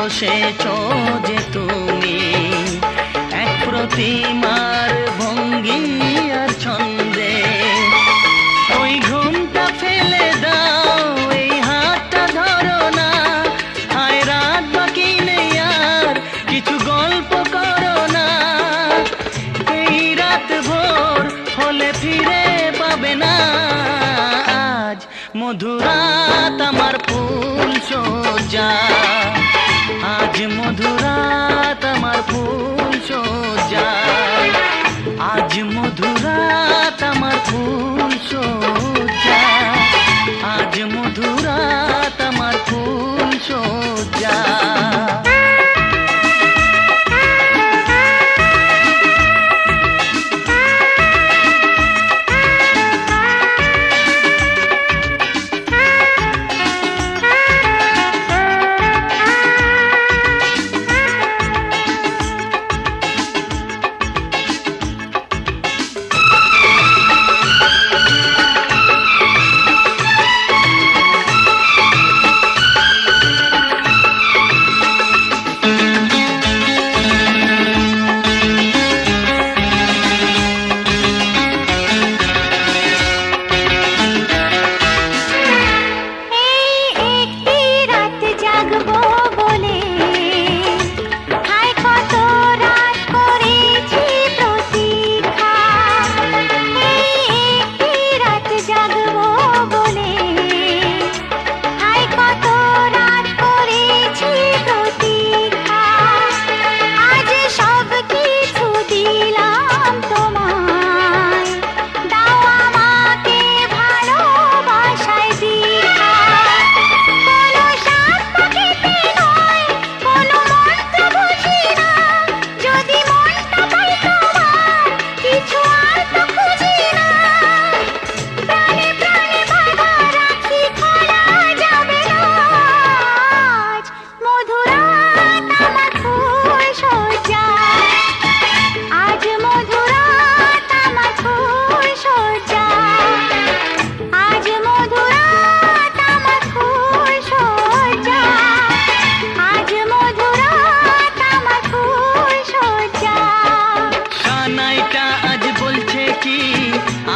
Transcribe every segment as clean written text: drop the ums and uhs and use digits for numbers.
বসেছো যে তুমি এক প্রতিমার ভঙ্গি আর ছন্দে, ওই ঘুমটা ফেলে দাও, এই হাতটা ধরো না, হায় রাত বাকি নেই আর কিছু গল্প করো না, এই রাত ভোর হলে ফিরে পাবে না। আজ মধুরাত আমার ফুল সজ্জা, আজ মধুরাত আমার ফুল সজ্জা, আজ মধুরাত আমার ফুল সজ্জা, আজ মধুরাত আমার ফুল সজ্জা।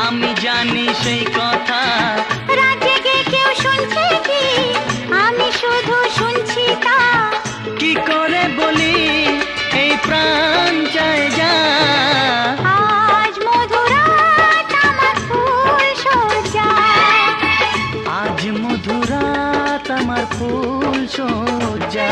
আমি জানি সেই কথা, রাত জেগে কেউ শুনছে কি, আমি শুধু শুনছি তা, কি করে বলি এই প্রাণ চায় যা। আজ মধুরাত আমার ফুল সজ্জা, আজ মধুরাত আমার ফুল সজ্জা।